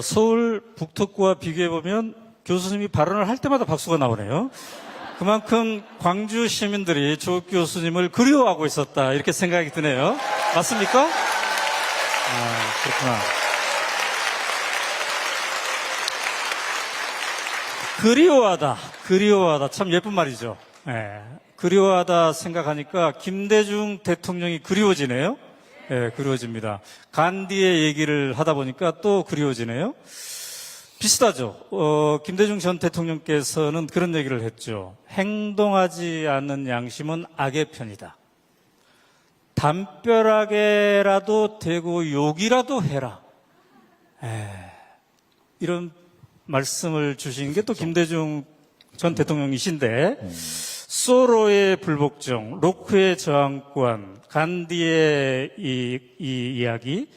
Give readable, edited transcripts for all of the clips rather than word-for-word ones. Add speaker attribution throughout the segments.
Speaker 1: 서울 북특구와 비교해보면 교수님이 발언을 할 때마다 박수가 나오네요. 그만큼 광주 시민들이 조 교수님을 그리워하고 있었다, 이렇게 생각이 드네요. 맞습니까? 그렇구나. 그리워하다. 참 예쁜 말이죠. 네. 그리워하다 생각하니까 김대중 대통령이 그리워지네요. 네, 그리워집니다. 간디의 얘기를 하다 보니까 또 그리워지네요. 비슷하죠. 김대중 전 대통령께서는 그런 얘기를 했죠. 행동하지 않는 양심은 악의 편이다. 담벼락에라도 대고 욕이라도 해라. 이런 말씀을 주신 게 또 김대중 전 대통령이신데, 소로의 불복종, 로크의 저항권, 간디의 이 이야기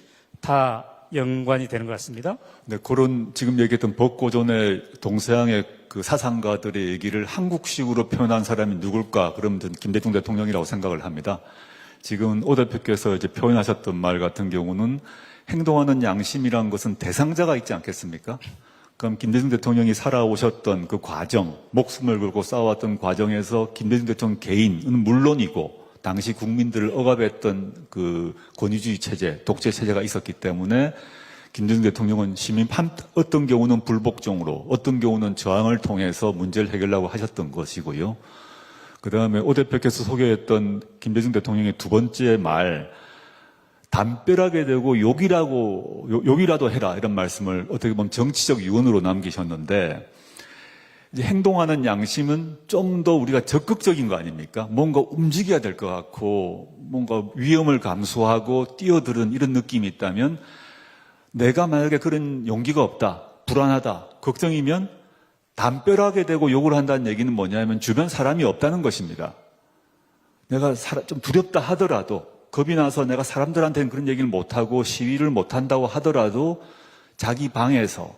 Speaker 1: 다 연관이 되는 것 같습니다.
Speaker 2: 네, 그런 지금 얘기했던 법고전의 동서양의 그 사상가들의 얘기를 한국식으로 표현한 사람이 누굴까? 그러면 저는 김대중 대통령이라고 생각을 합니다. 지금 오 대표께서 이제 표현하셨던 말 같은 경우는 행동하는 양심이란 것은 대상자가 있지 않겠습니까? 그럼 김대중 대통령이 살아오셨던 그 과정, 목숨을 걸고 싸워왔던 과정에서 김대중 대통령 개인은 물론이고 당시 국민들을 억압했던 그 권위주의 체제, 독재 체제가 있었기 때문에 김대중 대통령은 어떤 경우는 불복종으로, 어떤 경우는 저항을 통해서 문제를 해결하려고 하셨던 것이고요. 그 다음에 오 대표께서 소개했던 김대중 대통령의 두 번째 말, 담벼락에 대고 욕이라도 해라, 이런 말씀을 어떻게 보면 정치적 유언으로 남기셨는데, 이제 행동하는 양심은 좀 더 우리가 적극적인 거 아닙니까? 뭔가 움직여야 될 것 같고, 뭔가 위험을 감수하고 뛰어드는 이런 느낌이 있다면, 내가 만약에 그런 용기가 없다, 불안하다, 걱정이면 담벼락에 대고 욕을 한다는 얘기는 뭐냐면 주변 사람이 없다는 것입니다. 내가 좀 두렵다 하더라도, 겁이 나서 내가 사람들한테는 그런 얘기를 못하고 시위를 못한다고 하더라도 자기 방에서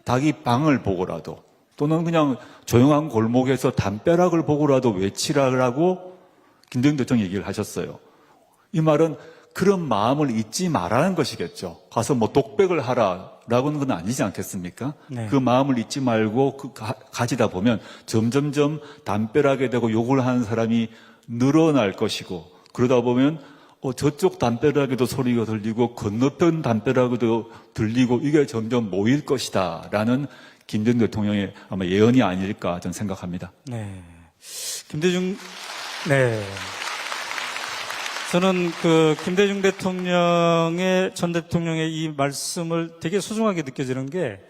Speaker 2: 자기 방을 보고라도, 또는 그냥 조용한 골목에서 담벼락을 보고라도 외치라고 김대중 대통령이 얘기를 하셨어요. 이 말은 그런 마음을 잊지 말라는 것이겠죠. 가서 뭐 독백을 하라라고는 건 아니지 않겠습니까? 네. 그 마음을 잊지 말고 가지다 보면 점점점 담벼락에 대고 욕을 하는 사람이 늘어날 것이고, 그러다 보면 저쪽 담벼락에도 소리가 들리고 건너편 담벼락에도 들리고 이게 점점 모일 것이다 라는 김대중 대통령의 아마 예언이 아닐까 저는 생각합니다.
Speaker 1: 네. 저는 김대중 전 대통령의 이 말씀을 되게 소중하게 느껴지는 게,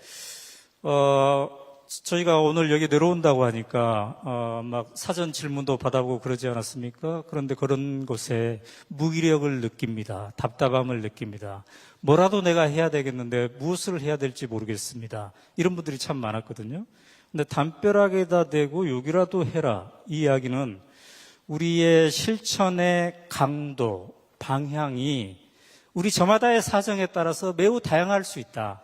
Speaker 1: 저희가 오늘 여기 내려온다고 하니까, 막 사전 질문도 받아보고 그러지 않았습니까? 그런데 그런 곳에 무기력을 느낍니다. 답답함을 느낍니다. 뭐라도 내가 해야 되겠는데 무엇을 해야 될지 모르겠습니다. 이런 분들이 참 많았거든요. 근데 담벼락에다 대고 욕이라도 해라, 이 이야기는 우리의 실천의 강도, 방향이 우리 저마다의 사정에 따라서 매우 다양할 수 있다,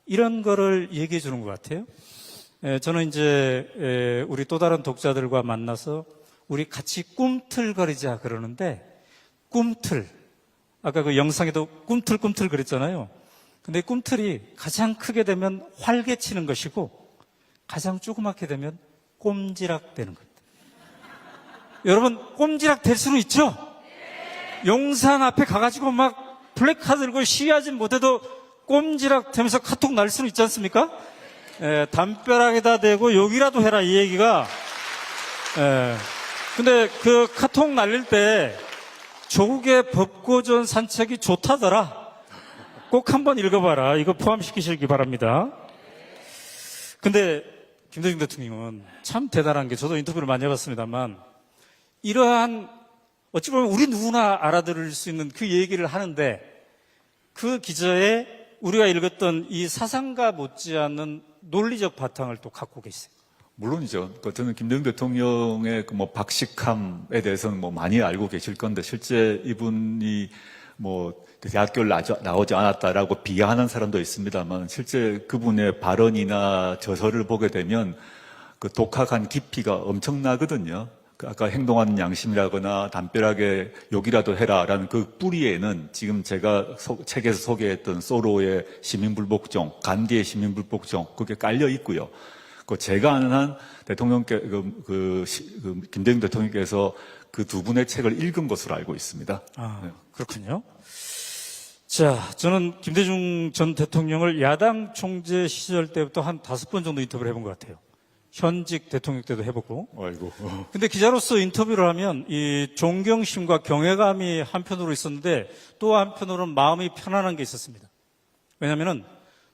Speaker 1: 이런 거를 얘기해 주는 것 같아요. 저는 이제 우리 또 다른 독자들과 만나서 우리 같이 꿈틀거리자 그러는데, 꿈틀, 아까 그 영상에도 꿈틀꿈틀 그랬잖아요. 근데 꿈틀이 가장 크게 되면 활개치는 것이고 가장 조그맣게 되면 꼼지락 되는 겁니다. 여러분, 꼼지락 될 수는 있죠? 용산 앞에 가가지고 막 플래카드 들고 시위하진 못해도 꼼지락 되면서 카톡 날 수는 있지 않습니까? 담벼락에다 대고 욕이라도 해라, 이 얘기가. 근데 그 카톡 날릴 때 조국의 법고전 산책이 좋다더라. 꼭 한번 읽어봐라. 이거 포함시키시기 바랍니다. 근데 김대중 대통령은 참 대단한 게, 저도 인터뷰를 많이 해봤습니다만, 이러한 어찌 보면 우리 누구나 알아들을 수 있는 그 얘기를 하는데, 그 기저에 우리가 읽었던 이 사상가 못지않은 논리적 바탕을 또 갖고 계세요.
Speaker 2: 물론이죠. 저는 김대중 대통령의 박식함에 대해서는 많이 알고 계실 건데, 실제 이분이 대학교를 나오지 않았다라고 비하하는 사람도 있습니다만, 실제 그분의 발언이나 저서를 보게 되면 그 독학한 깊이가 엄청나거든요. 아까 행동하는 양심이라거나 담벼락에 욕이라도 해라라는 그 뿌리에는 지금 제가 책에서 소개했던 소로의 시민불복종, 간디의 시민불복종 그게 깔려 있고요. 그 제가 아는 한 대통령께 김대중 대통령께서 그 두 분의 책을 읽은 것으로 알고 있습니다.
Speaker 1: 아, 그렇군요. 자, 저는 김대중 전 대통령을 야당 총재 시절 때부터 한 5번 정도 인터뷰를 해본 것 같아요. 현직 대통령 때도 해보고.
Speaker 2: 아이고.
Speaker 1: 근데 기자로서 인터뷰를 하면 이 존경심과 경외감이 한편으로 있었는데 또 한편으로는 마음이 편안한 게 있었습니다. 왜냐하면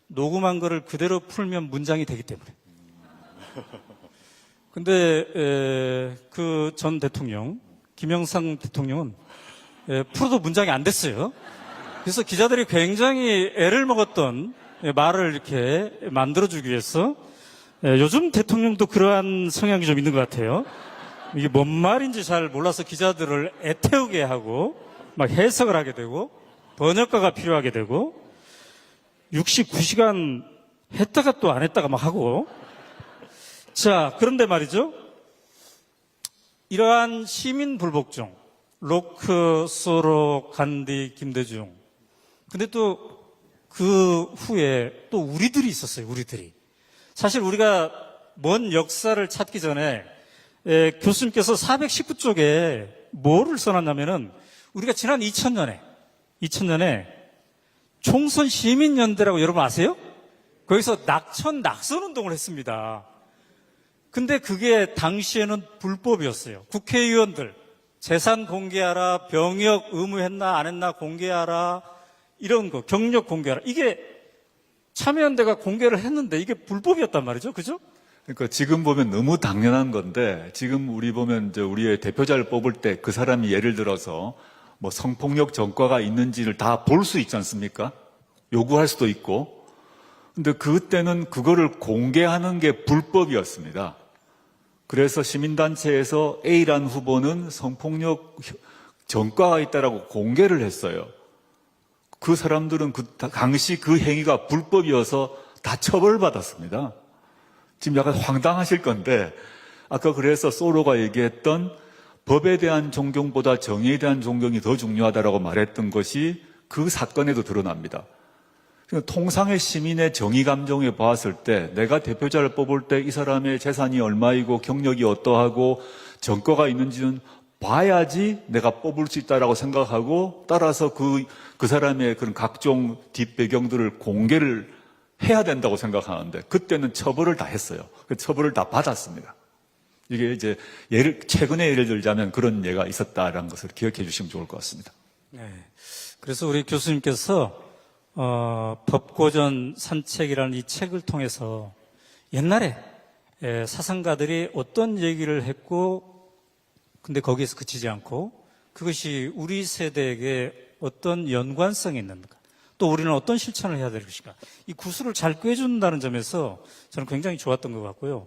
Speaker 1: 녹음한 거를 그대로 풀면 문장이 되기 때문에. 근데 그 전 대통령 김영삼 대통령은 풀어도 문장이 안 됐어요. 그래서 기자들이 굉장히 애를 먹었던 말을 이렇게 만들어주기 위해서 요즘 대통령도 그러한 성향이 좀 있는 것 같아요. 이게 뭔 말인지 잘 몰라서 기자들을 애태우게 하고 막 해석을 하게 되고 번역가가 필요하게 되고 69시간 했다가 또 안 했다가 막 하고. 자, 그런데 말이죠. 이러한 시민 불복종, 로크, 소로, 간디, 김대중. 근데 또 그 후에 또 우리들이 있었어요, 우리들이. 사실 우리가 먼 역사를 찾기 전에 교수님께서 419쪽에 뭐를 써놨냐면은 우리가 지난 2000년에 총선 시민연대라고 여러분 아세요? 거기서 낙선운동을 했습니다. 근데 그게 당시에는 불법이었어요. 국회의원들 재산 공개하라, 병역 의무했나 안 했나 공개하라, 이런 거, 경력 공개하라. 이게 참여연대가 공개를 했는데 이게 불법이었단 말이죠. 그죠?
Speaker 2: 그러니까 지금 보면 너무 당연한 건데 지금 우리 보면 이제 우리의 대표자를 뽑을 때 그 사람이 예를 들어서 뭐 성폭력 전과가 있는지를 다 볼 수 있지 않습니까? 요구할 수도 있고. 근데 그때는 그거를 공개하는 게 불법이었습니다. 그래서 시민단체에서 A라는 후보는 성폭력 전과가 있다라고 공개를 했어요. 그 사람들은 당시 그 행위가 불법이어서 다 처벌받았습니다. 지금 약간 황당하실 건데 아까 그래서 소로가 얘기했던 법에 대한 존경보다 정의에 대한 존경이 더 중요하다라고 말했던 것이 그 사건에도 드러납니다. 통상의 시민의 정의 감정에 봤을 때 내가 대표자를 뽑을 때 이 사람의 재산이 얼마이고 경력이 어떠하고 전과가 있는지는 봐야지 내가 뽑을 수 있다라고 생각하고 따라서 그 사람의 그런 각종 뒷배경들을 공개를 해야 된다고 생각하는데 그때는 처벌을 다 했어요. 그 처벌을 다 받았습니다. 이게 이제 최근에 예를 들자면 그런 예가 있었다라는 것을 기억해 주시면 좋을 것 같습니다.
Speaker 1: 네. 그래서 우리 교수님께서 법고전 산책이라는 이 책을 통해서 옛날에 사상가들이 어떤 얘기를 했고 근데 거기에서 그치지 않고 그것이 우리 세대에게 어떤 연관성이 있는가 또 우리는 어떤 실천을 해야 될 것인가 이 구슬을 잘 꿰준다는 점에서 저는 굉장히 좋았던 것 같고요.